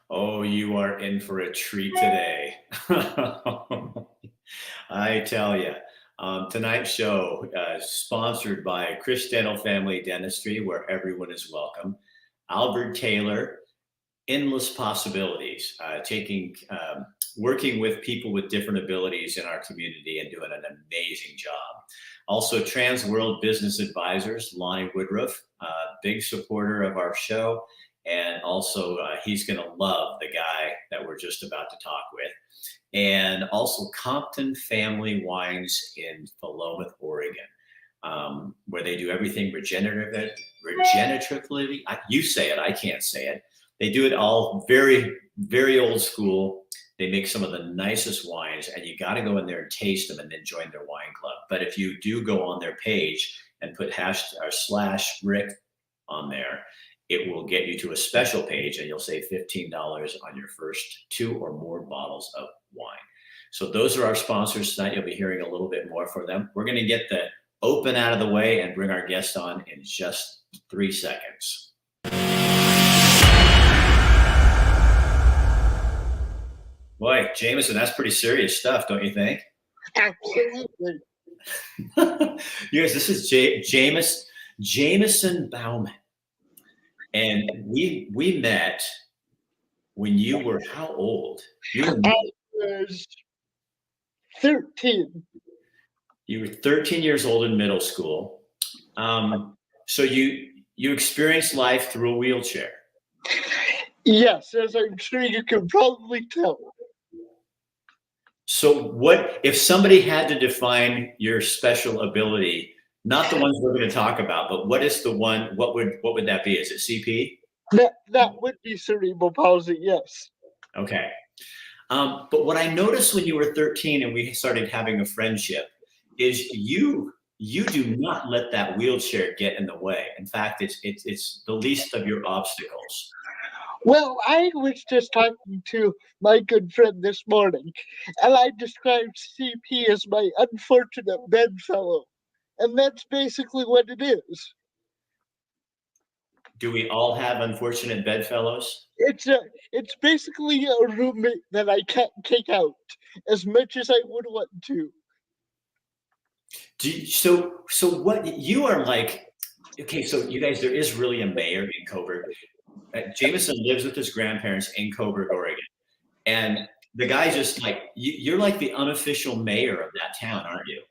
Oh, you are in for a treat today. I tell you, tonight's show sponsored by Chris Dental Family Dentistry, where everyone is welcome. Albert Taylor, endless possibilities, working with people with different abilities in our community and doing an amazing job. Also, Trans World Business Advisors, Lonnie Woodruff, big supporter of our show. And also, he's going to love the guy that we're just about to talk with. And also, Compton Family Wines in Philomath, Oregon, where they do everything regeneratively. You say it, I can't say it. They do it all very, very old school. They make some of the nicest wines, and you got to go in there and taste them and then join their wine club. But if you do go on their page and put /Rick on there, it will get you to a special page and you'll save $15 on your first 2 or more bottles of wine. So those are our sponsors tonight. You'll be hearing a little bit more from them. We're going to get the open out of the way and bring our guest on in just 3 seconds. Boy, Jameson, that's pretty serious stuff, don't you think? Absolutely. You guys, this is Jameson Bauman. And we met when you were how old? I was 13. You were 13 years old in middle school. So you experienced life through a wheelchair. Yes, as I'm sure you can probably tell. So what if somebody had to define your special ability? Not the ones we're going to talk about, but what is the one? What would that be? Is it CP? That would be cerebral palsy, yes. Okay. But what I noticed when you were 13 and we started having a friendship is you do not let that wheelchair get in the way. In fact, it's the least of your obstacles. Well, I was just talking to my good friend this morning, and I described CP as my unfortunate bedfellow. And that's basically what it is. Do we all have unfortunate bedfellows? It's basically a roommate that I can't kick out as much as I would want to. So what you are like? Okay, so you guys, there is really a mayor in Coburg. Jameson lives with his grandparents in Coburg, Oregon, and the guy just like you're like the unofficial mayor of that town, aren't you?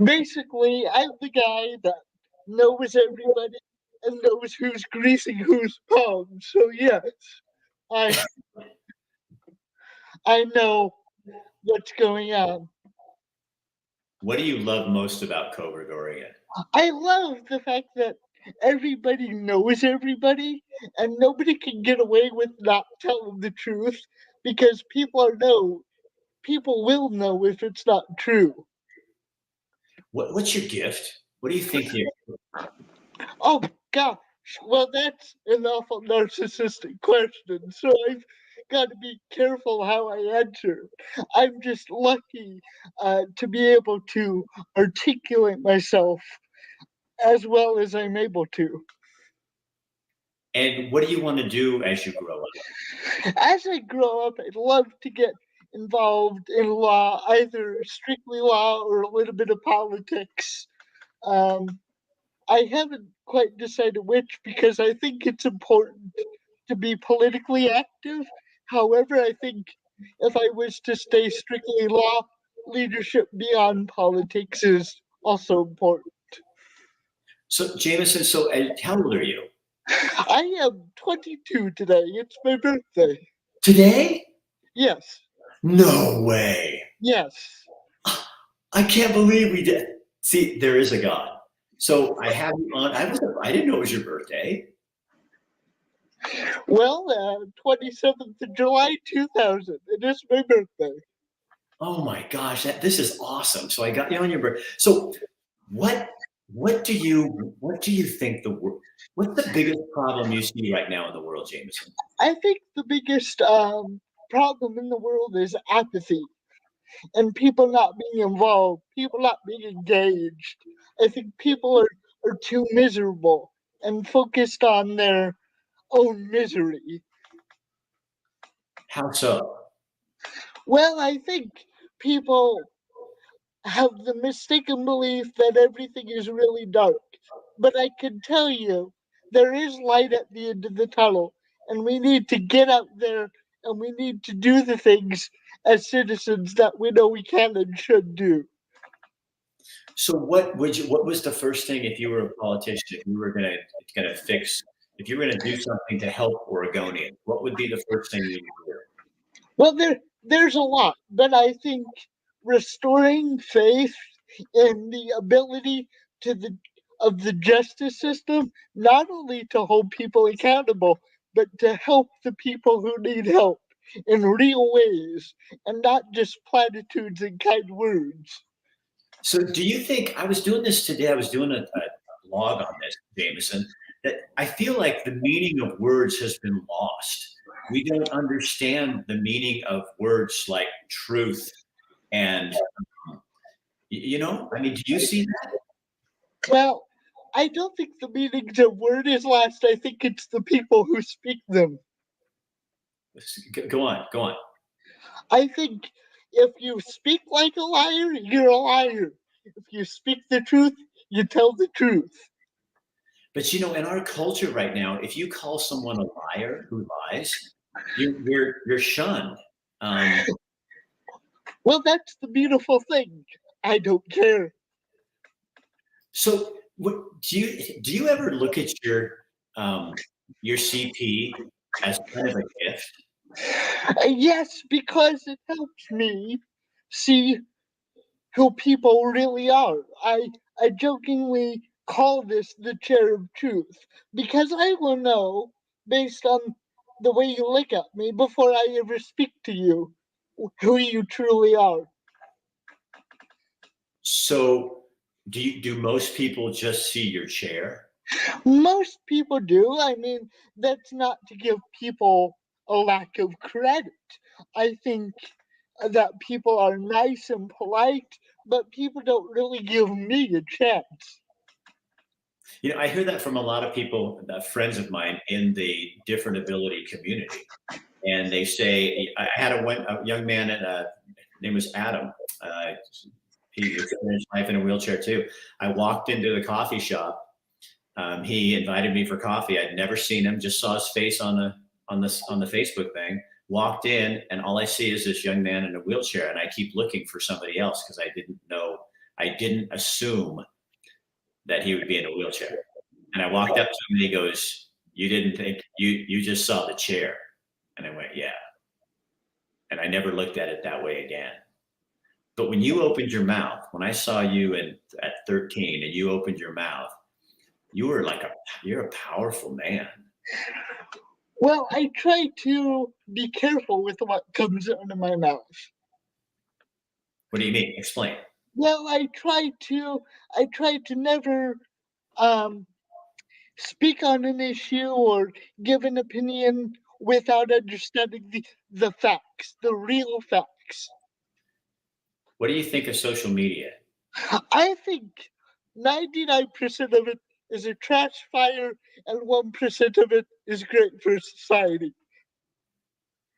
Basically, I'm the guy that knows everybody and knows who's greasing whose palms. So yes, I know what's going on. What do you love most about Coburg, Oregon? I love the fact that everybody knows everybody and nobody can get away with not telling the truth because people will know if it's not true. What's your gift? What do you think you? Oh gosh, well that's an awful narcissistic question, so I've got to be careful how I answer. I'm just lucky to be able to articulate myself as well as I'm able to. And what do you want to do as you grow up? As I grow up, I'd love to get involved in law, either strictly law or a little bit of politics. Um, I haven't quite decided which because I think it's important to be politically active. However, I think if I was to stay strictly law, leadership beyond politics is also important. So Jameson, how old are you? I am 22 today. It's my birthday. Today? Yes. No way. Yes. I can't believe we did. See, there is a God. So I have you on. I didn't know it was your birthday. Well, 27th of July, 2000. It is my birthday. Oh my gosh, this is awesome. So I got you on your birthday. So what do you think what's the biggest problem you see right now in the world, Jameson? I think the biggest problem in the world is apathy and people not being involved, people not being engaged. I think people are too miserable and focused on their own misery. How so? Well, I think people have the mistaken belief that everything is really dark. But I can tell you, there is light at the end of the tunnel, and we need to get out there and we need to do the things as citizens that we know we can and should do. So what was the first thing, if you were a politician, if you were gonna fix, if you were gonna do something to help Oregonians, what would be the first thing you would do? Well, there's a lot, but I think restoring faith in the ability to the of the justice system, not only to hold people accountable, but to help the people who need help in real ways, and not just platitudes and kind words. So do you think, I was doing this today, I was doing a blog on this, Jameson, that I feel like the meaning of words has been lost. We don't understand the meaning of words like truth and, I mean, do you see that? Well, I don't think the meaning of word is lost. I think it's the people who speak them. Go on, go on. I think if you speak like a liar, you're a liar. If you speak the truth, you tell the truth. But in our culture right now, if you call someone a liar who lies, you're shunned. Um, Well, that's the beautiful thing. I don't care. so, do you ever look at your CP as kind of a gift? Yes, because it helps me see who people really are. I jokingly call this the chair of truth because I will know based on the way you look at me before I ever speak to you who you truly are. So, do most people just see your chair? Most people do. I mean, that's not to give people a lack of credit. I think that people are nice and polite, but people don't really give me a chance. I hear that from a lot of people, friends of mine in the different ability community, and they say, I had a young man, name was Adam. He experienced life in a wheelchair too. I walked into the coffee shop. He invited me for coffee. I'd never seen him. Just saw his face on the Facebook thing. Walked in, and all I see is this young man in a wheelchair, and I keep looking for somebody else because I didn't know. I didn't assume that he would be in a wheelchair. And I walked up to him, and he goes, "You didn't think you just saw the chair?" And I went, "Yeah." And I never looked at it that way again. But when you opened your mouth, when I saw you at 13 and you opened your mouth, you're a powerful man. Well, I try to be careful with what comes out of my mouth. What do you mean? Explain. Well, I try to never um, speak on an issue or give an opinion without understanding the facts, the real facts. What do you think of social media? I think 99% of it is a trash fire and 1% of it is great for society.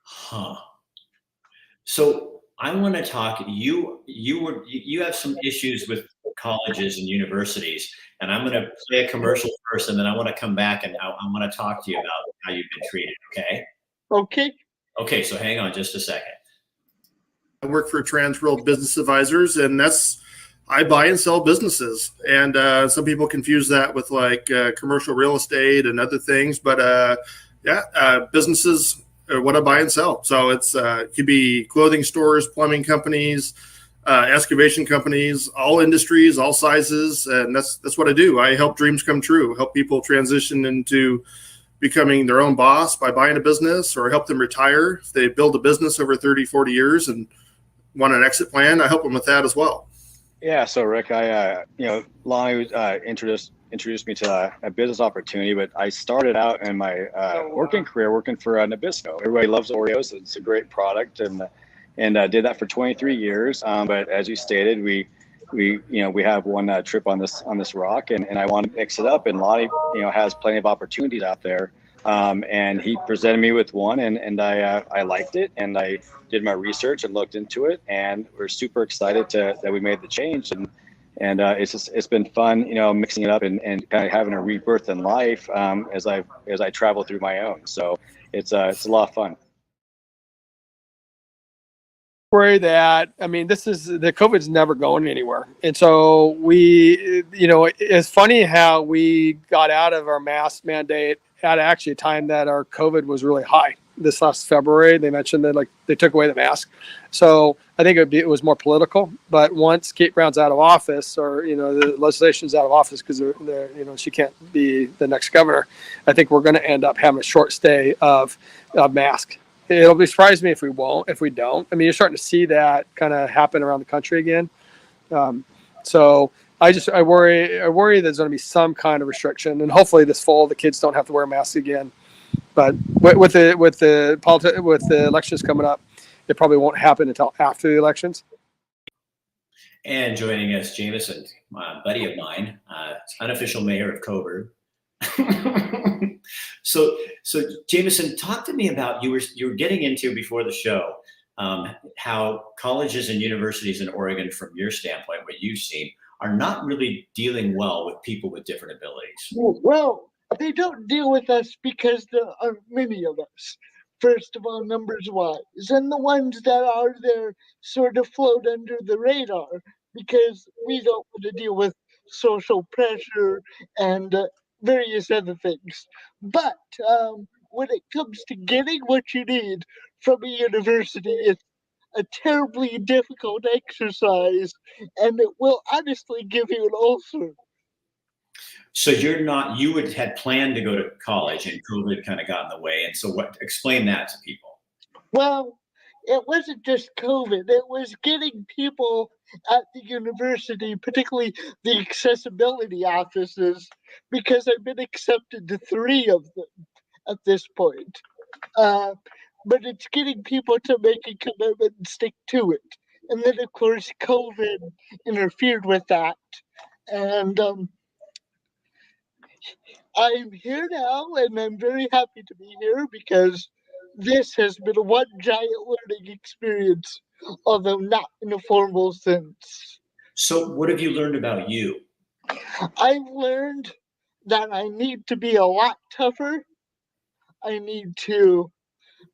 Huh. So I want to talk. You have some issues with colleges and universities, and I'm going to play a commercial first, and then I want to come back and I want to talk to you about how you've been treated. Okay. Okay? Okay. So hang on just a second. I work for Transworld Business Advisors, and I buy and sell businesses. And some people confuse that with like commercial real estate and other things, but businesses are what I buy and sell. So it could be clothing stores, plumbing companies, excavation companies, all industries, all sizes, and that's what I do. I help dreams come true, help people transition into becoming their own boss by buying a business, or help them retire if they build a business over 30, 40 years and want an exit plan. I help them with that as well. Yeah, so Rick, Lonnie introduced me to a business opportunity, but I started out in my working career working for Nabisco. Everybody loves Oreos; it's a great product, and did that for 23 years. But as you stated, we have one trip on this rock, and I want to mix it up. And Lonnie, has plenty of opportunities out there And he presented me with one, and I liked it, and I did my research and looked into it, and we're super excited that we made the change, and it's been fun, mixing it up and kind of having a rebirth in life as I travel through my own. So it's a lot of fun. Worry that, I mean, the COVID's never going anywhere. And so it's funny how we got out of our mask mandate at actually a time that our COVID was really high. This last February, they mentioned that they took away the mask. So I think it was more political. But once Kate Brown's out of office, or the legislation's out of office because she can't be the next governor, I think we're going to end up having a short stay of mask. It'll be surprised me if we don't. I mean, you're starting to see that kind of happen around the country again. So I worry there's going to be some kind of restriction, and hopefully this fall the kids don't have to wear masks again. But with the elections coming up, it probably won't happen until after the elections. And joining us, Jameson, a buddy of mine, unofficial mayor of Coburg. So Jameson, talk to me about you were getting into before the show how colleges and universities in Oregon, from your standpoint, what you've seen, are not really dealing well with people with different abilities. Well, they don't deal with us because there are many of us. First of all, numbers wise, and the ones that are there sort of float under the radar because we don't want to deal with social pressure and various other things. But when it comes to getting what you need from a university, it's a terribly difficult exercise, and it will honestly give you an ulcer. So you had planned to go to college, and COVID kind of got in the way. And so explain that to people. Well, it wasn't just COVID. It was getting people at the university, particularly the accessibility offices, because I've been accepted to 3 of them at this point. But it's getting people to make a commitment and stick to it. And then, of course, COVID interfered with that. And I'm here now, and I'm very happy to be here because this has been one giant learning experience, although not in a formal sense. So what have you learned about you? I've learned that I need to be a lot tougher. I need to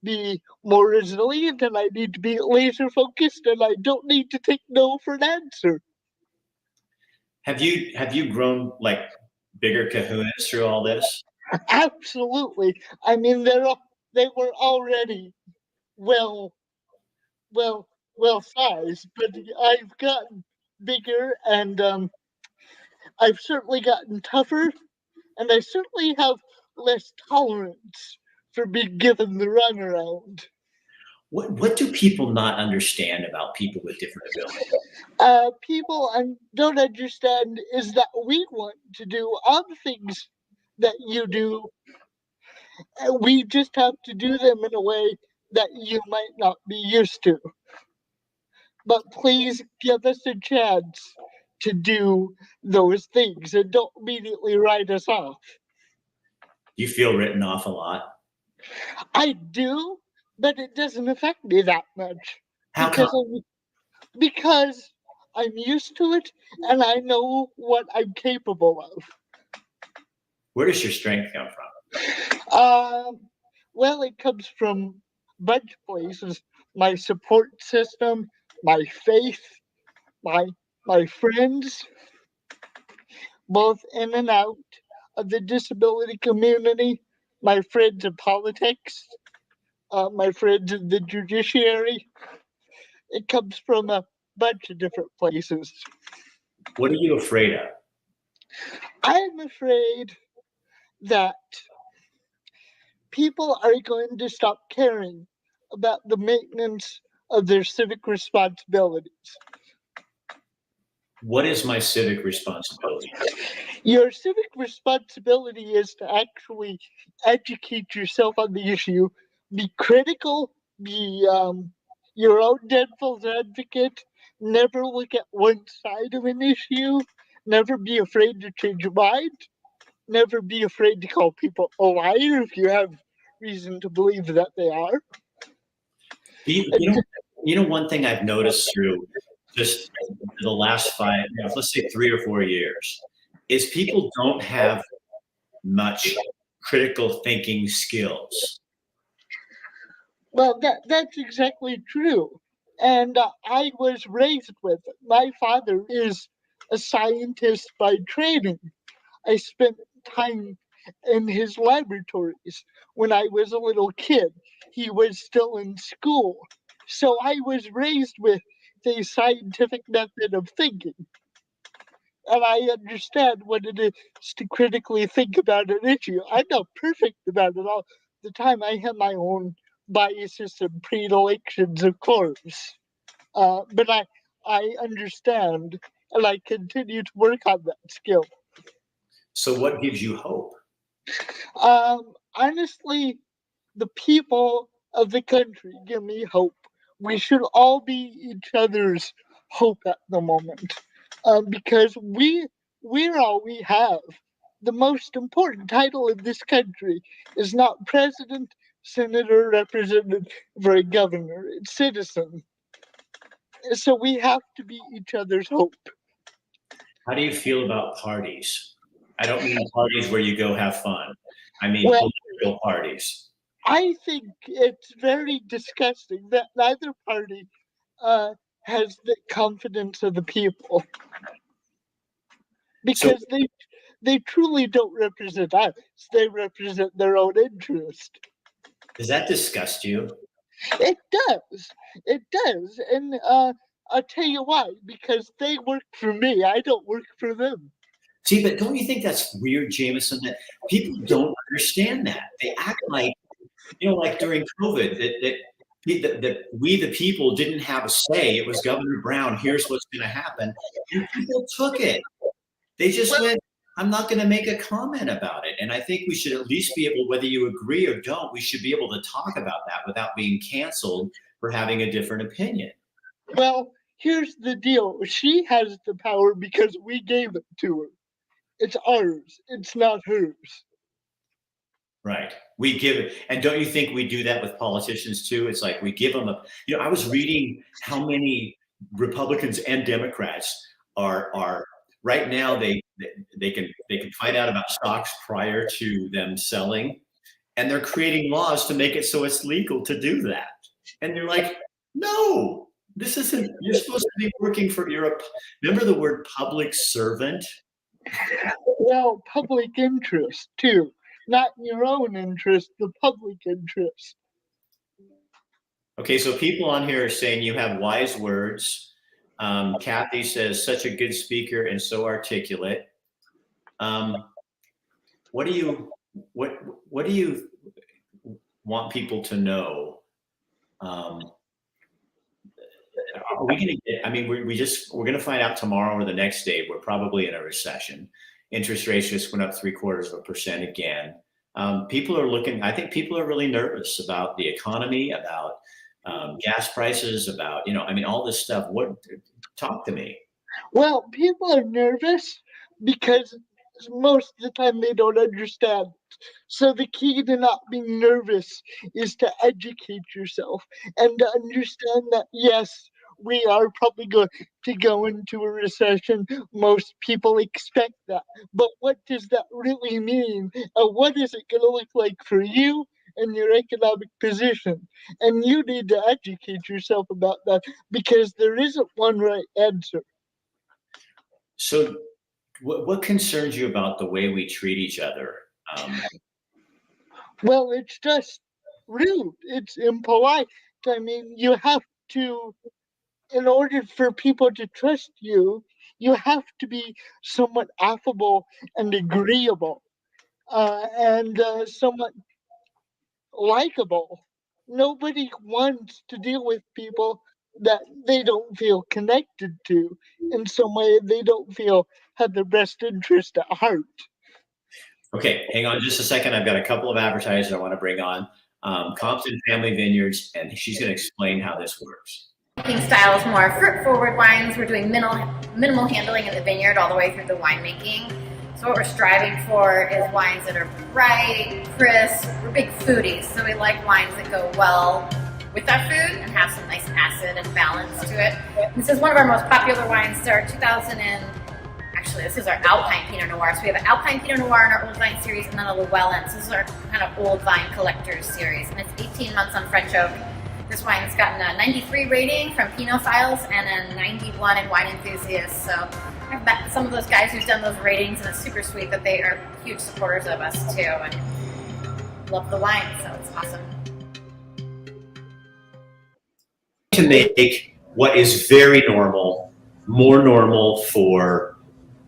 be more resilient, and I need to be laser focused, and I don't need to take no for an answer. Have you grown like bigger kahunas through all this? Absolutely. I mean, they were already well sized, but I've gotten bigger, and I've certainly gotten tougher, and I certainly have less tolerance for being given the runaround. What do people not understand about people with different abilities? People don't understand is that we want to do all the things that you do. We just have to do them in a way that you might not be used to. But please give us a chance to do those things and don't immediately write us off. Do you feel written off a lot? I do, but it doesn't affect me that much. How because come? because I'm used to it and I know what I'm capable of. Where does your strength come from? Well, it comes from a bunch of places. My support system, my faith, my friends, both in and out of the disability community, my friends in politics, my friends in the judiciary. It comes from a bunch of different places. What are you afraid of? I'm afraid that people are going to stop caring about the maintenance of their civic responsibilities. What is my civic responsibility? Your civic responsibility is to actually educate yourself on the issue, be critical, be your own devil's advocate, never look at one side of an issue, never be afraid to change your mind, never be afraid to call people a liar if you have reason to believe that they are. You know, one thing I've noticed through just the last five, let's say 3 or 4 years, is people don't have much critical thinking skills. Well, that's exactly true. And I was raised with it. My father is a scientist by training. I spent time in his laboratories when I was a little kid. He was still in school. So I was raised with the scientific method of thinking. And I understand what it is to critically think about an issue. I'm not perfect about it all the time. I have my own biases and predilections, of course. But I understand, and I continue to work on that skill. So what gives you hope? Honestly, the people of the country give me hope. We should all be each other's hope at the moment, because we're all we have. The most important title in this country is not president, senator, representative, or a governor. It's citizen. So we have to be each other's hope. How do you feel about parties? I don't mean parties where you go have fun. I mean Well, political parties. I think it's very disgusting that neither party has the confidence of the people, because they truly don't represent us. They represent their own interest. Does that disgust you? It does. It does. And I'll tell you why. Because they work for me. I don't work for them. See, but don't you think that's weird, Jameson, that people don't understand that? They act like, like during COVID, that we, the people, didn't have a say. It was Governor Brown, here's what's going to happen. And people took it. They just went, I'm not going to make a comment about it. And I think we should at least be able, whether you agree or don't, we should be able to talk about that without being canceled for having a different opinion. Well, here's the deal. She has the power because we gave it to her. It's ours. It's not hers. Right. We give it. And don't you think we do that with politicians too? It's like we give them I was reading how many Republicans and Democrats are right now, they can find out about stocks prior to them selling, and they're creating laws to make it so it's legal to do that. And you're like, no, this isn't, you're supposed to be working for remember the word public servant? Well, public interest too. Not your own interest, the public interest. Okay, so people on here are saying you have wise words. Kathy says, such a good speaker and so articulate. What do you want people to know? Are we going to get? I mean, we're going to find out tomorrow or the next day. We're probably in a recession. Interest rates just went up 0.75% again. People are looking. I think people are really nervous about the economy, about gas prices, about all this stuff. Talk to me. Well, people are nervous because most of the time they don't understand. So the key to not being nervous is to educate yourself and to understand that, yes, we are probably going to go into a recession. Most people expect that. But what does that really mean? And what is it going to look like for you and your economic position? And you need to educate yourself about that because there isn't one right answer. So what concerns you about the way we treat each other? Well, it's just rude. It's impolite. I mean, you have to, in order for people to trust you, you have to be somewhat affable and agreeable, and somewhat likable. Nobody wants to deal with people that they don't feel connected to in some way they don't feel have their best interest at heart. Okay, hang on just a second. I've got a couple of advertisers I want to bring on. Compton Family Vineyards, and she's going to explain how this works. Styles, more fruit-forward wines. We're doing minimal handling in the vineyard all the way through the winemaking. So what we're striving for is wines that are bright, crisp. We're big foodies, so we like wines that go well with our food and have some nice acid and balance to it. This is one of our most popular wines. It's our 2000 and actually this is our Alpine Pinot Noir. So we have an Alpine Pinot Noir in our Old Vine series, and then a Llewellyn. So this is our kind of Old Vine Collectors series, and it's 18 months on French oak. This wine's gotten a 93 rating from Pinophiles and a 91 in Wine Enthusiasts. So I've met some of those guys who've done those ratings, and it's super sweet that they are huge supporters of us too, and love the wine, so it's awesome. To make what is very normal more normal for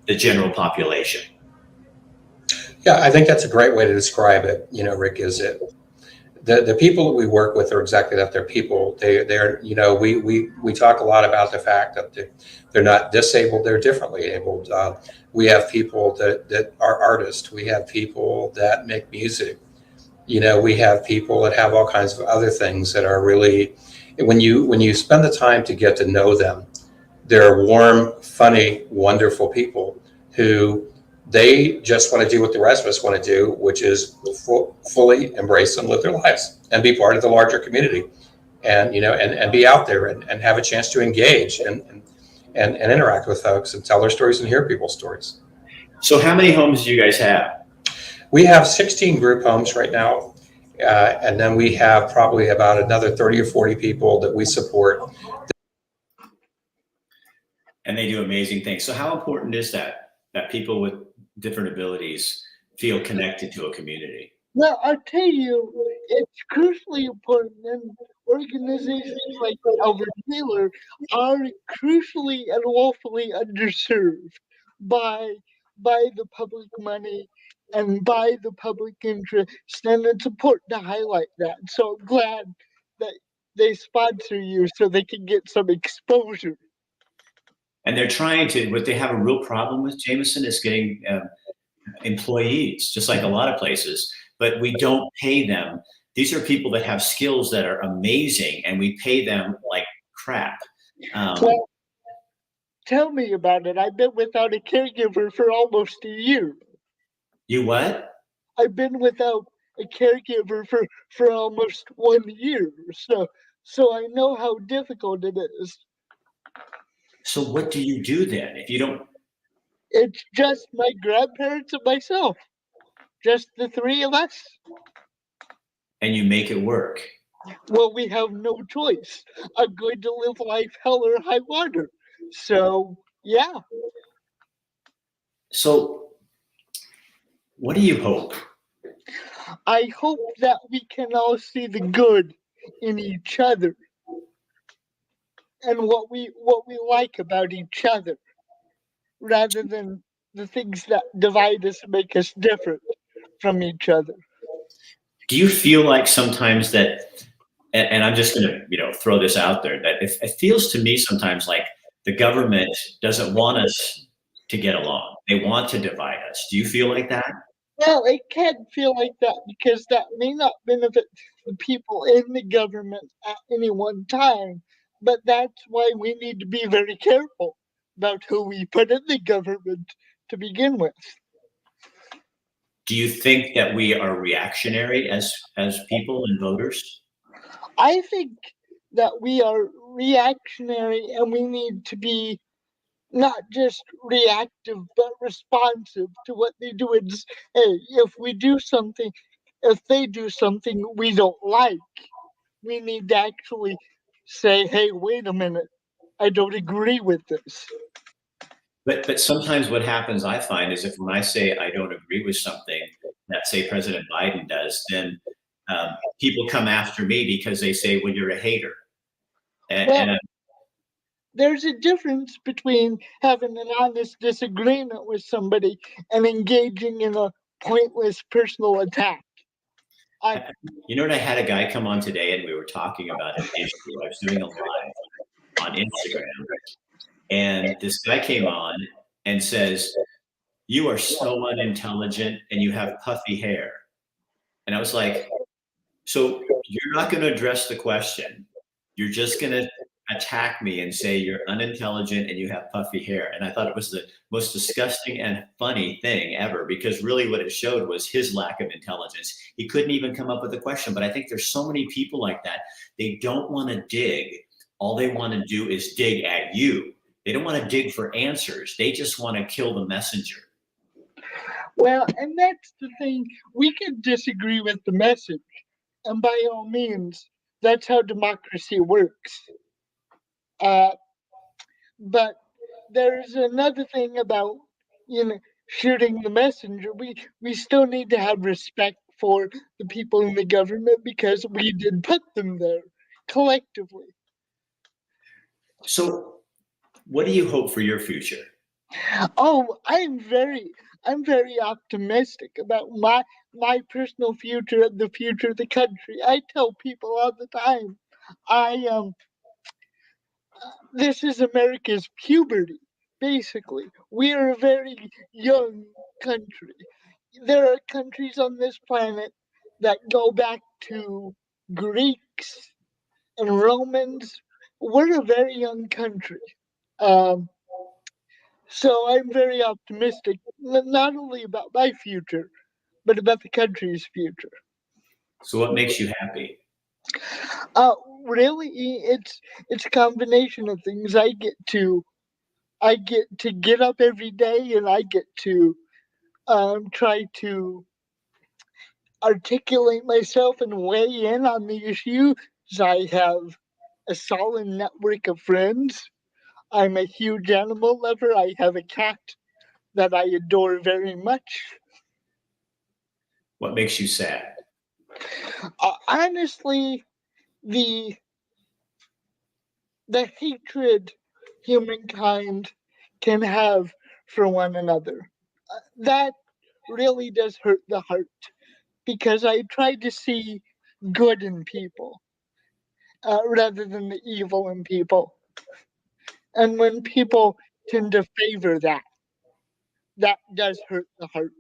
the general population. Yeah, I think that's a great way to describe it. You know, Rick, is it the people that we work with are exactly that. They're people. They're you know, we talk a lot about the fact that they're not disabled. They're differently abled. We have people that are artists. We have people that make music. You know, we have people that have all kinds of other things that are really, when you spend the time to get to know them, they're warm, funny, wonderful people who they just want to do what the rest of us want to do, which is fully embrace and live their lives and be part of the larger community, and you know, and be out there and have a chance to engage and interact with folks and tell their stories and hear people's stories. So how many homes do you guys have? We have 16 group homes right now, and then we have probably about another 30 or 40 people that we support. And they do amazing things. So how important is that people with different abilities feel connected to a community? Well, I'll tell you, it's crucially important, and organizations like Albert Taylor are crucially and woefully underserved by the public money and by the public interest, and it's important to highlight that. So I'm glad that they sponsor you so they can get some exposure. And they're trying to, what they have a real problem with, Jameson, is getting employees, just like a lot of places, but we don't pay them. These are people that have skills that are amazing, and we pay them like crap. Well, tell me about it. I've been without a caregiver for almost a year. You what? I've been without a caregiver for almost 1 year. So I know how difficult it is. So what do you do then if you don't? It's just my grandparents and myself. Just the three of us. And you make it work. Well, we have no choice. I'm going to live life hell or high water. So, yeah. So what do you hope? I hope that we can all see the good in each other and what we like about each other, rather than the things that divide us and make us different from each other. Do you feel like sometimes that, and I'm just going to, throw this out there, that it feels to me sometimes like the government doesn't want us to get along. They want to divide us. Do you feel like that? Well, it can feel like that because that may not benefit the people in the government at any one time, but that's why we need to be very careful about who we put in the government to begin with. Do you think that we are reactionary as people and voters? I think that we are reactionary, and we need to be not just reactive but responsive to what they do. And hey, if they do something we don't like, we need to actually say, hey, wait a minute, I don't agree with this. But sometimes what happens, I find, is if when I say I don't agree with something that, say, President Biden does, then people come after me because they say, well, you're a hater. There's a difference between having an honest disagreement with somebody and engaging in a pointless personal attack. I had a guy come on today, and we were talking about an issue. I was doing a live on Instagram, and this guy came on and says, you are so unintelligent and you have puffy hair. And I was like, so you're not going to address the question. You're just going to attack me and say you're unintelligent and you have puffy hair. And I thought it was the most disgusting and funny thing ever, because really what it showed was his lack of intelligence. He couldn't even come up with a question. But I think there's so many people like that. They don't want to dig. All they want to do is dig at you. They don't want to dig for answers. They just want to kill the messenger. Well, and that's the thing. We can disagree with the message, and by all means, that's how democracy works. But there's another thing about, shooting the messenger. We still need to have respect for the people in the government because we did put them there collectively. So what do you hope for your future? Oh, I'm very optimistic about my personal future and the future of the country. I tell people all the time, this is America's puberty. Basically, we are a very young country. There are countries on this planet that go back to Greeks and Romans. We're a very young country. Um, So I'm very optimistic, not only about my future, but about the country's future. So what makes you happy? Uh, really, it's a combination of things. I get to get up every day, and I get to try to articulate myself and weigh in on the issues. I have a solid network of friends. I'm a huge animal lover. I have a cat that I adore very much. What makes you sad? Honestly, the hatred humankind can have for one another, that really does hurt the heart, because I try to see good in people rather than the evil in people. And when people tend to favor that, that does hurt the heart.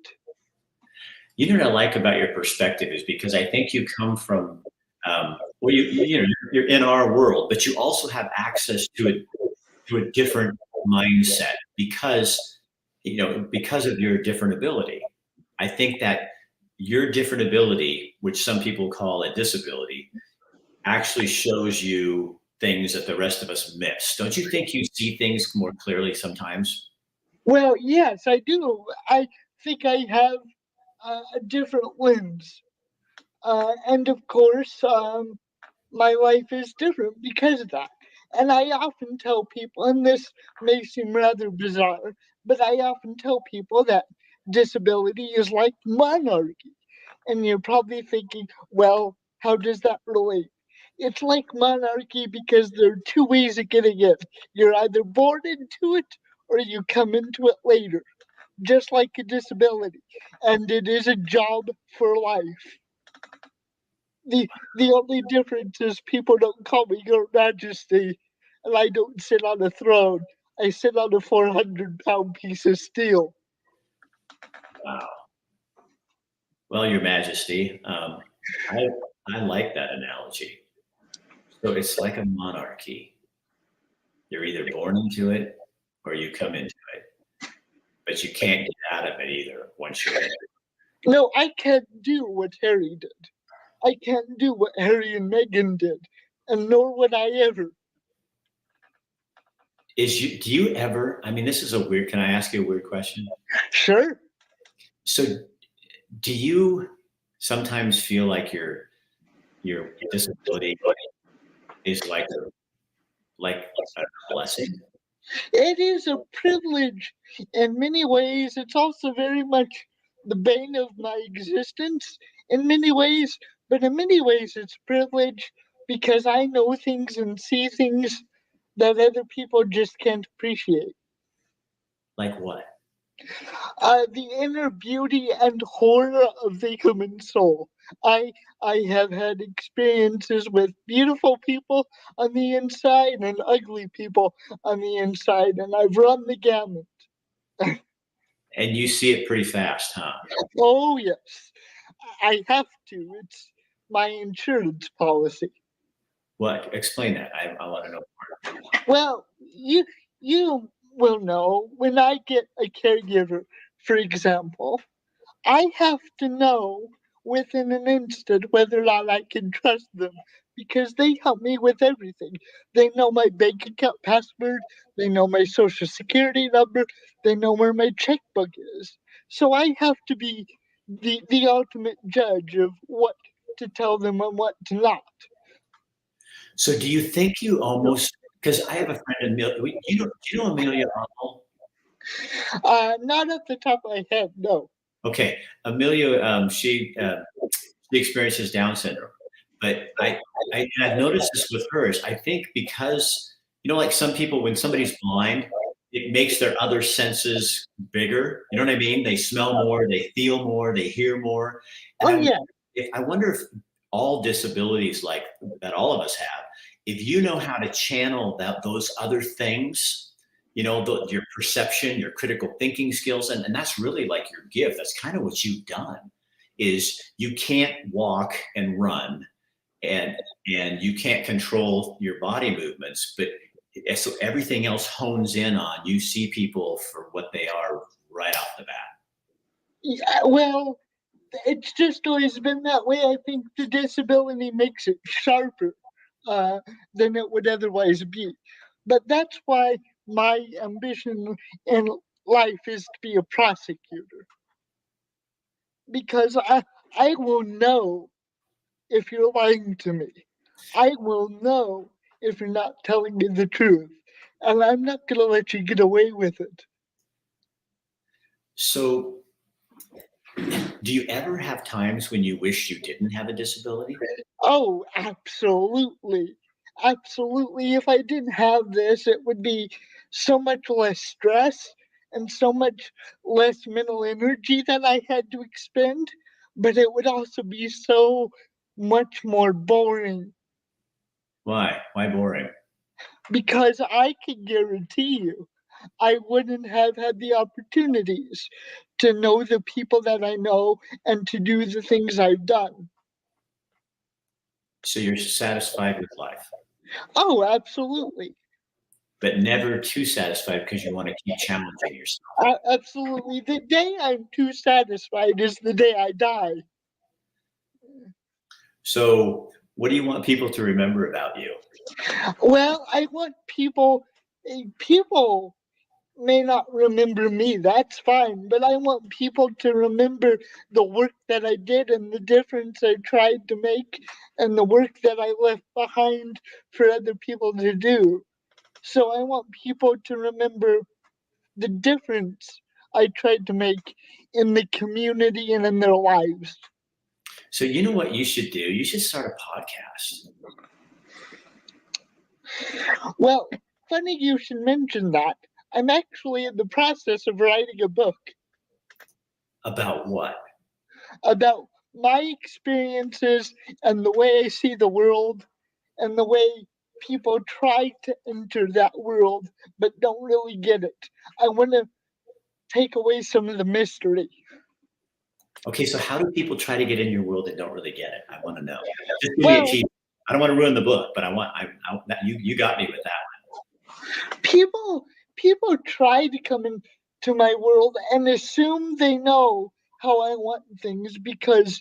You know what I like about your perspective is because I think you come from, well, you're in our world, but you also have access to a different mindset because, because of your different ability. I think that your different ability, which some people call a disability, actually shows you things that the rest of us miss. Don't you think you see things more clearly sometimes? Well, yes, I do. I think I have a different lens. And of course, my life is different because of that. And I often tell people, and this may seem rather bizarre, but I often tell people that disability is like monarchy. And you're probably thinking, well, how does that relate? It's like monarchy because there are two ways of getting it. You're either born into it or you come into it later, just like a disability. And it is a job for life. The only difference is people don't call me Your Majesty, and I don't sit on a throne. I sit on a 400-pound piece of steel. Wow. Well, Your Majesty, I like that analogy. So it's like a monarchy. You're either born into it or you come into it, but you can't get out of it either once you're in it. No, I can't do what Harry did. I can't do what Harry and Meghan did, and nor would I ever. Do you ever, I mean, this is a weird, can I ask you a weird question? Sure. So do you sometimes feel like your disability is like a blessing? It is a privilege in many ways. It's also very much the bane of my existence in many ways, but in many ways it's privilege because I know things and see things that other people just can't appreciate. Like what? The inner beauty and horror of the human soul. I I have had experiences with beautiful people on the inside and ugly people on the inside, and I've run the gamut. And you see it pretty fast, huh? Oh yes, I have to. It's my insurance policy. What? Explain that. I want to know more. Well, you will know when I get a caregiver, for example, I have to know within an instant whether or not I can trust them because they help me with everything. They know my bank account password, they know my social security number, they know where my checkbook is. So I have to be the ultimate judge of what to tell them and what to not. So do you think you almost, because I have a friend, Amelia, do you know Amelia Arnold? Not at the top of my head, no. Okay, Amelia, she experiences Down syndrome, but and I've noticed this with hers. I think because like some people, when somebody's blind, it makes their other senses bigger. You know what I mean? They smell more, they feel more, they hear more. And Oh yeah. I wonder if all disabilities like that all of us have, if you know how to channel those other things, your perception, your critical thinking skills, and that's really like your gift. That's kind of what you've done. Is you can't walk and run, and you can't control your body movements, but so everything else hones in on you. See people for what they are right off the bat. Yeah, well, it's just always been that way. I think the disability makes it sharper uh, than it would otherwise be. But that's why my ambition in life is to be a prosecutor. Because I will know if you're lying to me. I will know if you're not telling me the truth. And I'm not going to let you get away with it. So, do you ever have times when you wish you didn't have a disability? Oh, absolutely. Absolutely. If I didn't have this, it would be so much less stress and so much less mental energy that I had to expend. But it would also be so much more boring Why? Why boring? because I can guarantee you I wouldn't have had the opportunities to know the people that I know and to do the things I've done. So you're satisfied with life, Oh, absolutely. but never too satisfied because you want to keep challenging yourself. Absolutely. The day I'm too satisfied is the day I die. So, what do you want people to remember about you? Well, I want people may not remember me, that's fine, but I want people to remember the work that I did and the difference I tried to make and the work that I left behind for other people to do. So I want people to remember the difference I tried to make in the community and in their lives. So, you know what you should do? You should start a podcast. Well, funny you should mention that. I'm actually in the process of writing a book About what? about my experiences and the way I see the world and the way people try to enter that world but don't really get it. I want to take away some of the mystery. Okay, so how do people try to get in your world and don't really get it? I want to know. Just give me a Well, tease. I don't want to ruin the book, but you got me with that. people try to come into my world and assume they know how I want things because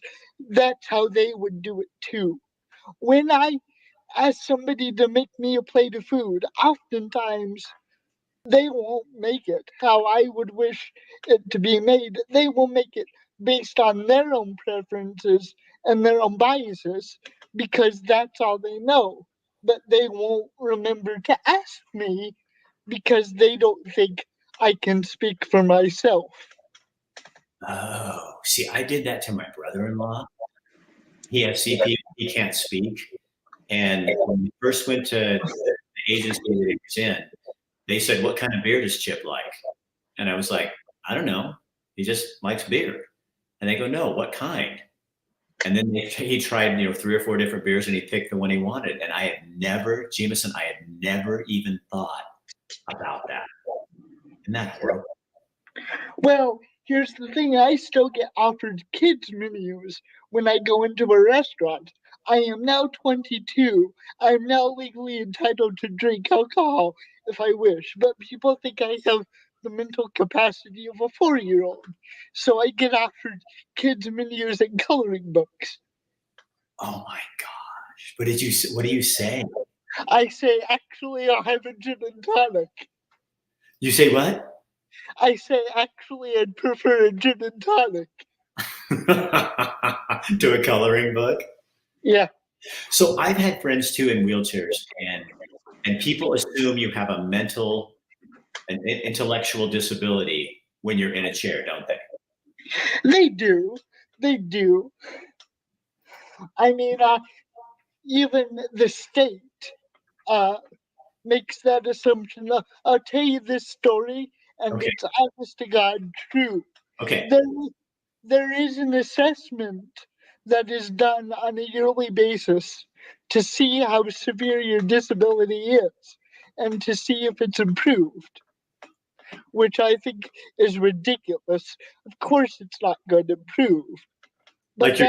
that's how they would do it too. When I ask somebody to make me a plate of food, oftentimes they won't make it how I would wish it to be made. They will make it based on their own preferences and their own biases because that's all they know. But they won't remember to ask me because they don't think I can speak for myself. Oh, see, I did that to my brother-in-law. He has CP, he can't speak. And when we first went to the agency that he was in, they said, "What kind of beer does Chip like?" And I was like, "I don't know. He just likes beer." And they go, "No, what kind?" And then he tried, 3 or 4 different beers, and he picked the one he wanted. And Jameson, I had never even thought about that. Isn't that horrible? Well, here's the thing, I still get offered kids menus when I go into a restaurant. I am now 22. I am now legally entitled to drink alcohol if I wish, but people think I have the mental capacity of a 4-year-old. So I get offered kids' menus and coloring books. Oh my gosh. What do you say? I say, actually, I'll have a gin and tonic. You say what? I say, actually, I'd prefer a gin and tonic. To a coloring book? Yeah. So I've had friends too in wheelchairs, and people assume you have a mental and intellectual disability when you're in a chair, don't they? They do. They do. I mean, even the state makes that assumption. I'll tell you this story, and Okay. it's honest to God true. Okay. There is an assessment that is done on a yearly basis to see how severe your disability is and to see if it's improved, which I think is ridiculous. Of course, it's not going to improve. But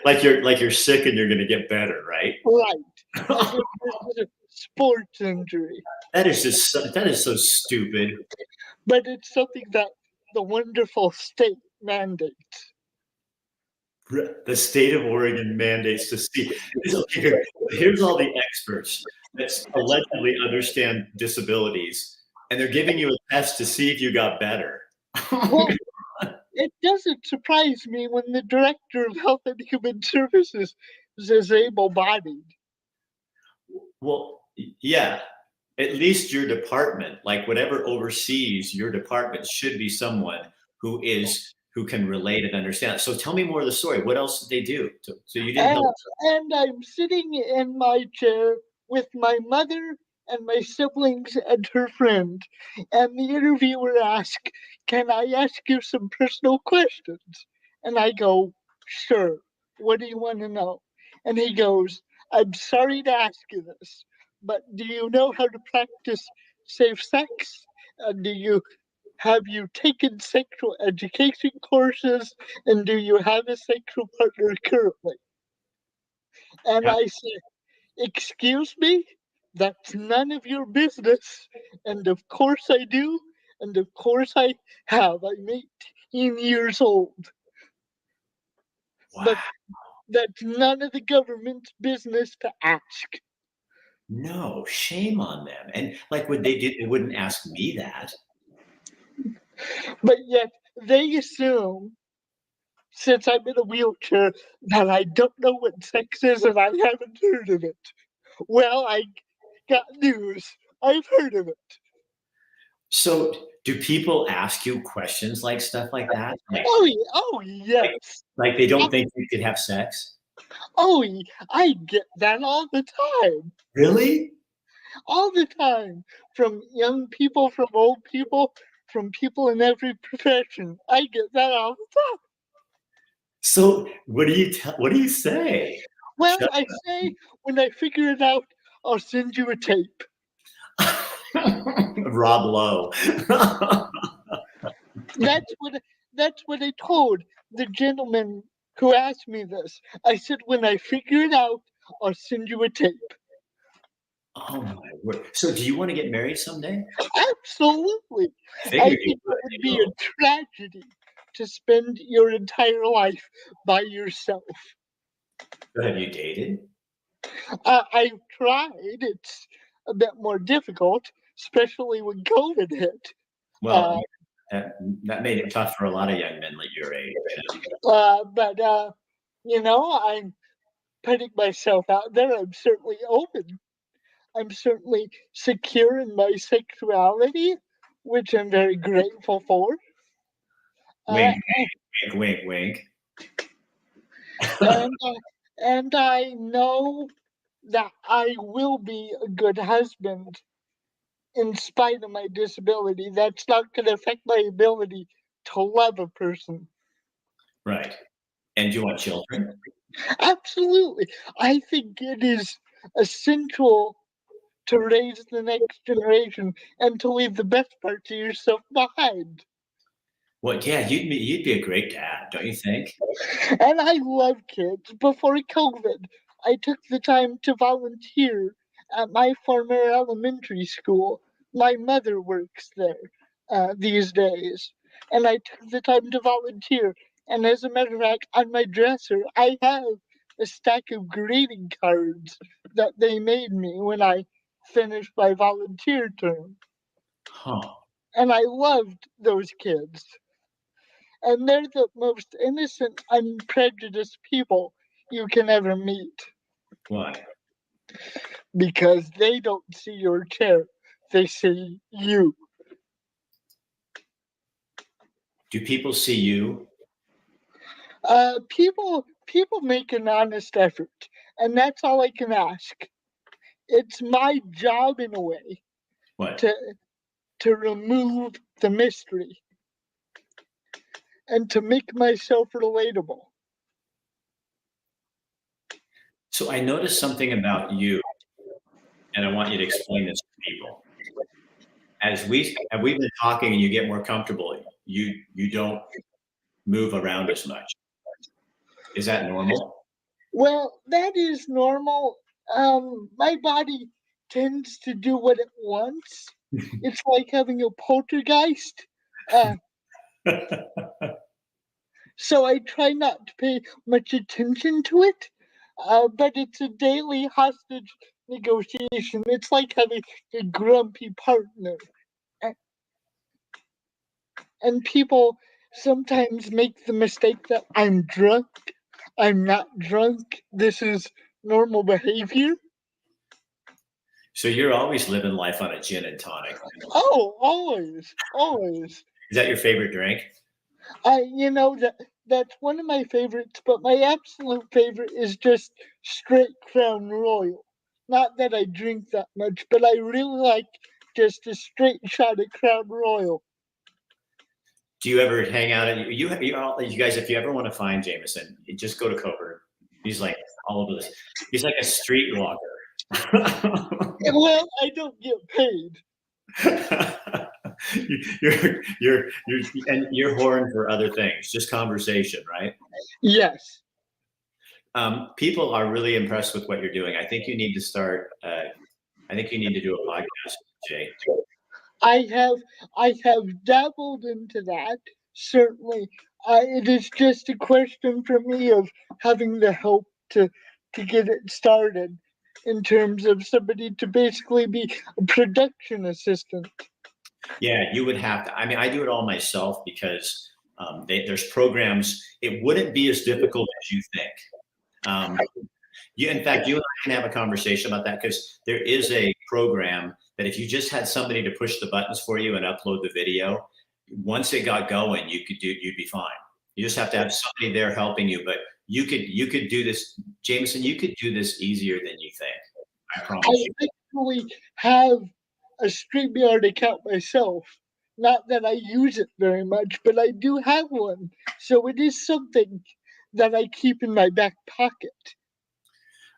Like you're sick and you're gonna get better, right? right. As if this is a sports injury. That is so stupid. But it's something that the wonderful state mandates. The state of Oregon mandates to see. Here's all the experts that allegedly understand disabilities, and they're giving you a test to see if you got better. Well, it doesn't surprise me when the director of Health and Human Services is able-bodied. Well, yeah. At least your department, like whatever oversees your department, should be someone who can relate and understand. So tell me more of the story. What else did they do? So you didn't help. And I'm sitting in my chair with my mother and my siblings and her friend. And the interviewer asks, "Can I ask you some personal questions?" And I go, "Sure. What do you want to know?" And he goes, "I'm sorry to ask you this, but do you know how to practice safe sex? Have you taken sexual education courses? And do you have a sexual partner currently?" And Yeah. I say, "Excuse me? That's none of your business." And of course I do. And of course I have. I'm 18 years old. Wow. But that's none of the government's business to ask. No, shame on them. And like what they did, they wouldn't ask me that. But yet they assume, since I'm in a wheelchair, that I don't know what sex is and I haven't heard of it. Well, I got news. I've heard of it. So do people ask you questions like stuff like that? Oh yes. Like they don't think you could have sex? Oh, I get that all the time. Really? All the time. From young people, from old people, from people in every profession. I get that all the time. So what do you say? Well, Shut I say, when I figure it out, I'll send you a tape. Rob Lowe. That's what I told the gentleman who asked me this. I said, when I figure it out, I'll send you a tape. Oh my word. So do you want to get married someday? Absolutely. I Figured think you it would be a tragedy to spend your entire life by yourself. would. Have you dated? I've tried. It's a bit more difficult, especially when COVID hit. Well, that made it tough for a lot of young men like your age. But I'm putting myself out there. I'm certainly open. I'm certainly secure in my sexuality, which I'm very grateful for. Wink, wink, wink, wink. And I know that I will be a good husband in spite of my disability. That's not going to affect my ability to love a person. Right. And you want children? Absolutely. I think it is essential to raise the next generation and to leave the best part to yourself behind. Well, yeah, you'd be a great dad, don't you think? And I love kids. Before COVID, I took the time to volunteer at my former elementary school. My mother works there these days, and I took the time to volunteer. And as a matter of fact, on my dresser, I have a stack of greeting cards that they made me when I finished my volunteer term. Huh. And I loved those kids. And they're the most innocent, unprejudiced people you can ever meet Why? because they don't see your chair, they see you. Do people see you? People make an honest effort, and that's all I can ask. It's my job in a way What? to remove the mystery and to make myself relatable. So I noticed something about you, and I want you to explain this to people. As we've been talking and you get more comfortable, you don't move around as much. Is that normal? Well, that is normal. My body tends to do what it wants. It's like having a poltergeist. Uh, so I try not to pay much attention to it. But it's a daily hostage negotiation. It's like having a grumpy partner. And people sometimes make the mistake that I'm drunk. I'm not drunk. This is normal behavior. So you're always living life on a gin and tonic. Oh, always, always. Is that your favorite drink? That's one of my favorites, but my absolute favorite is just straight Crown Royal. Not that I drink that much, but I really like just a straight shot of Crown Royal. Do you ever hang out at you guys? If you ever want to find Jameson, you just go to Coburn. He's like all over this. He's like a streetwalker. Well, I don't get paid. you're whoring for other things, just conversation, right? Yes. People are really impressed with what you're doing. I think you need to start. I think you need to do a podcast, Jay. I have dabbled into that. Certainly, it is just a question for me of having the help to get it started. In terms of somebody to basically be a production assistant. Yeah, you would have to. I mean, I do it all myself because there's programs. It wouldn't be as difficult as you think. In fact, you and I can have a conversation about that because there is a program that if you just had somebody to push the buttons for you and upload the video, once it got going, you'd be fine. You just have to have somebody there helping you, but you could do this, Jameson. You could do this easier than you think. I promise you. I actually have a StreamYard account myself. Not that I use it very much, but I do have one. So it is something that I keep in my back pocket.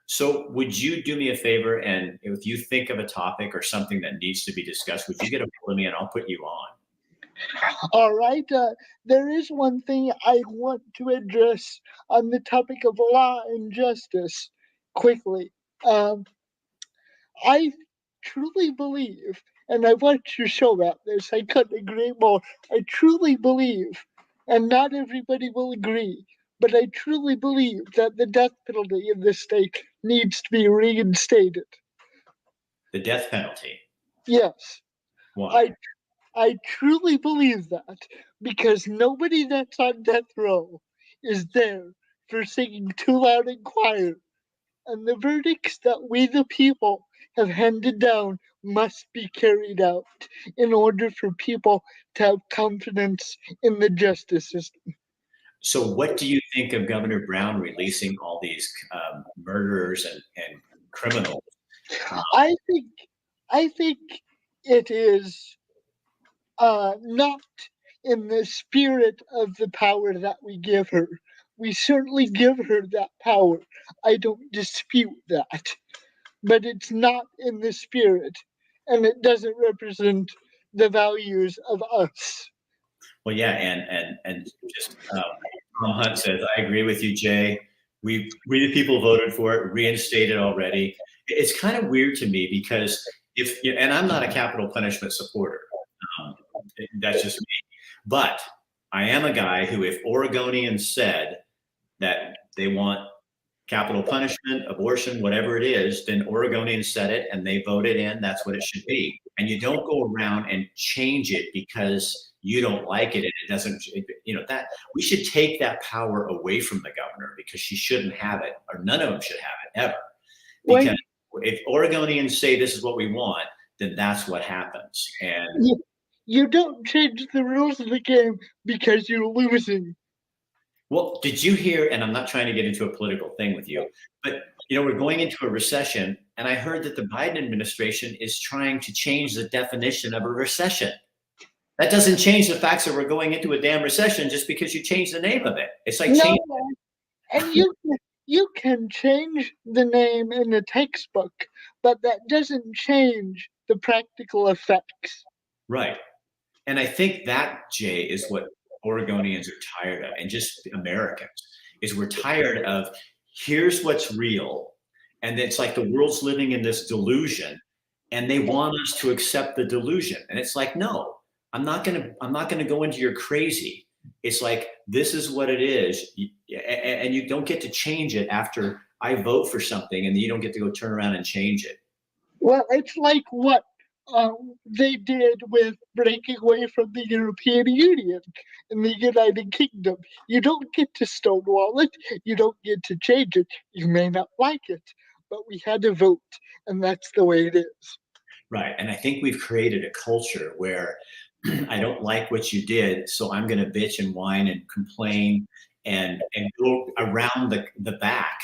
So would you do me a favor, and if you think of a topic or something that needs to be discussed, would you get a hold of me and I'll put you on? All right. There is one thing I want to address on the topic of law and justice quickly. I truly believe, and I watched your show about this, I couldn't agree more. I truly believe, and not everybody will agree, but I truly believe that the death penalty in this state needs to be reinstated. The death penalty? Yes. Why? I truly believe that because nobody that's on death row is there for singing too loud and quiet. And the verdicts that we, the people, have handed down must be carried out in order for people to have confidence in the justice system. So what do you think of Governor Brown releasing all these murderers and criminals? I think it is not in the spirit of the power that we give her. We certainly give her that power. I don't dispute that. But it's not in the spirit, and it doesn't represent the values of us. Well, yeah, and just Tom Hunt says, I agree with you, Jay. we the people voted for it, reinstated already. It's kind of weird to me because and I'm not a capital punishment supporter. Um, that's just me. But I am a guy who, if Oregonians said that they want capital punishment, abortion, whatever it is, then Oregonians said it and they voted in, that's what it should be. And you don't go around and change it because you don't like it and it doesn't, that we should take that power away from the governor, because she shouldn't have it, or none of them should have it ever. Because if Oregonians say this is what we want, then that's what happens. And you don't change the rules of the game because you're losing. Well, did you hear, and I'm not trying to get into a political thing with you, but we're going into a recession, and I heard that the Biden administration is trying to change the definition of a recession. That doesn't change the facts that we're going into a damn recession just because you change the name of it. It's like change. And you can change the name in the textbook, but that doesn't change the practical effects. Right. And I think that, Jay, is what Oregonians are tired of, and just Americans, is we're tired of, here's what's real, and it's like the world's living in this delusion, and they want us to accept the delusion. And it's like, no, I'm not gonna go into your crazy. It's like, this is what it is, and you don't get to change it after I vote for something, and you don't get to go turn around and change it. Well, it's like what they did with breaking away from the European Union in the United Kingdom. You don't get to stonewall it. You don't get to change it. You may not like it, but we had to vote, and that's the way it is. Right. And I think we've created a culture where I don't like what you did, so I'm going to bitch and whine and complain and go around the back,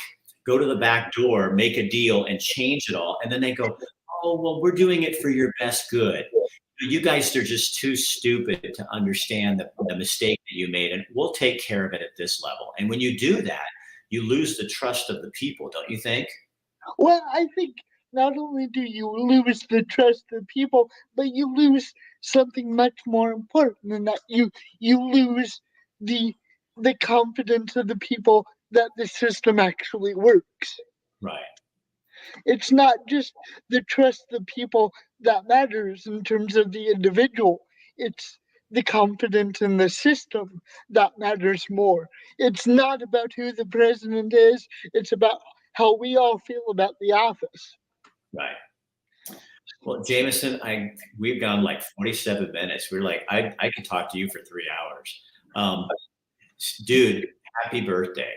go to the back door, make a deal and change it all. And then they go, oh, well, we're doing it for your best good. You guys are just too stupid to understand the mistake that you made, and we'll take care of it at this level. And when you do that, you lose the trust of the people, don't you think? Well, I think not only do you lose the trust of people, but you lose something much more important than that. You lose the confidence of the people that the system actually works. Right. It's not just the trust of people that matters in terms of the individual. It's the confidence in the system that matters more. It's not about who the president is. It's about how we all feel about the office. Right. Well, Jameson, we've gone like 47 minutes. We're like, I could talk to you for 3 hours. Dude, happy birthday.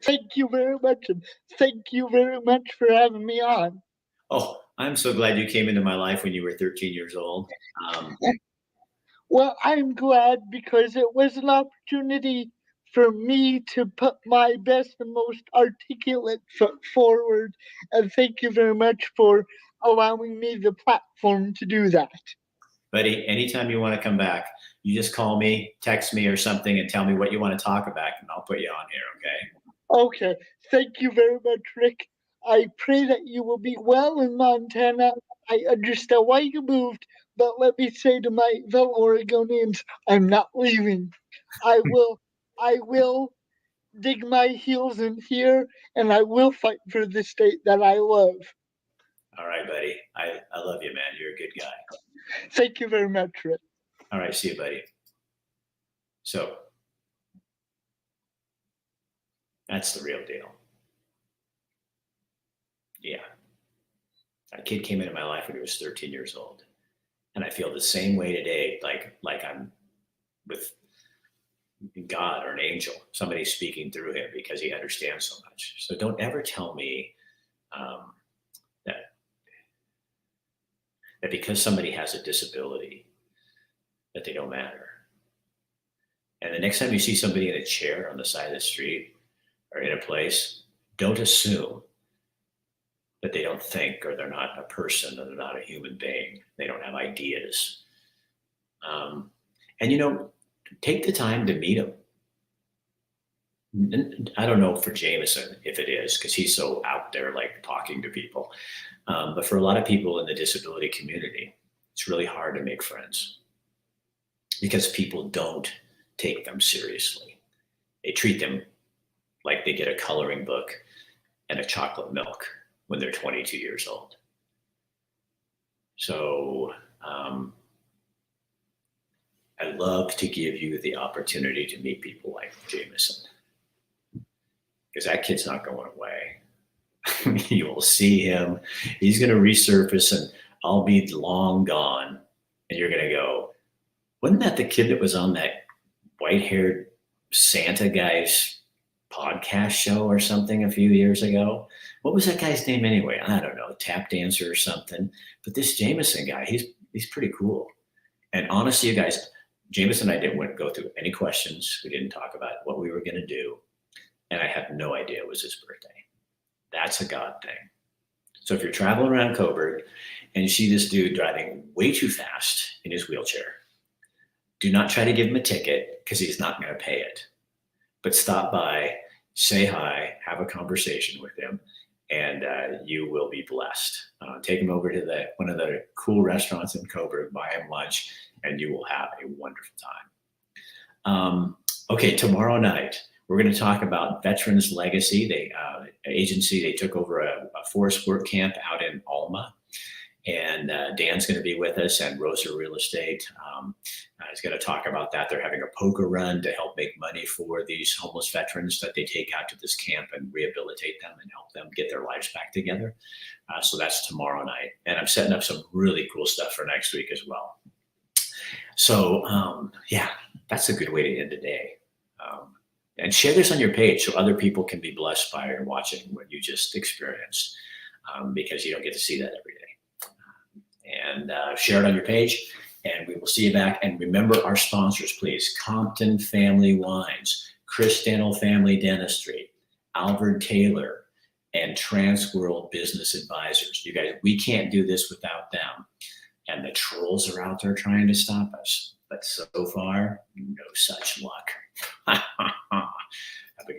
Thank you very much. And thank you very much for having me on. Oh, I'm so glad you came into my life when you were 13 years old. Well, I'm glad because it was an opportunity for me to put my best and most articulate foot forward. And thank you very much for allowing me the platform to do that. Buddy, anytime you want to come back, you just call me, text me or something, and tell me what you want to talk about, and I'll put you on here, okay? Okay. Thank you very much, Rick. I pray that you will be well in Montana. I understand why you moved, but let me say to my fellow Oregonians, I'm not leaving. I will dig my heels in here, and I will fight for the state that I love. All right, buddy. I love you, man. You're a good guy. Thank you very much, Rick. All right, see you, buddy. So that's the real deal. Yeah. That kid came into my life when he was 13 years old. And I feel the same way today, like I'm with God or an angel, somebody speaking through him because he understands so much. So don't ever tell me that because somebody has a disability, that they don't matter. And the next time you see somebody in a chair on the side of the street or in a place, don't assume that they don't think, or they're not a person, or they're not a human being. They don't have ideas. And take the time to meet them. I don't know for Jameson if it is, because he's so out there like talking to people. But for a lot of people in the disability community, it's really hard to make friends because people don't take them seriously. They treat them like they get a coloring book and a chocolate milk when they're 22 years old. So I'd love to give you the opportunity to meet people like Jameson, because that kid's not going away. You will see him. He's going to resurface, and I'll be long gone. And you're going to go, wasn't that the kid that was on that white-haired Santa guy's podcast show or something a few years ago? What was that guy's name anyway? I don't know, tap dancer or something. But this Jameson guy, he's pretty cool. And honestly, you guys, Jameson and I didn't go through any questions. We didn't talk about what we were going to do. And I had no idea it was his birthday. That's a God thing. So if you're traveling around Coburg and you see this dude driving way too fast in his wheelchair, do not try to give him a ticket, because he's not going to pay it. But stop by, say hi, have a conversation with him, and you will be blessed. Take him over to one of the cool restaurants in Coburg, buy him lunch, and you will have a wonderful time. Okay, tomorrow night, we're going to talk about Veterans Legacy. They took over a forest work camp out in Alma. And Dan's going to be with us, and Rosa Real Estate is going to talk about that. They're having a poker run to help make money for these homeless veterans that they take out to this camp and rehabilitate them and help them get their lives back together. So that's tomorrow night. And I'm setting up some really cool stuff for next week as well. So, yeah, that's a good way to end the day. And share this on your page so other people can be blessed by watching what you just experienced, because you don't get to see that every day. And share it on your page, and we will see you back. And remember our sponsors, please. Compton Family Wines, Chris Dental Family Dentistry, Albert Taylor, and Transworld Business Advisors. You guys, we can't do this without them. And the trolls are out there trying to stop us. But so far, no such luck.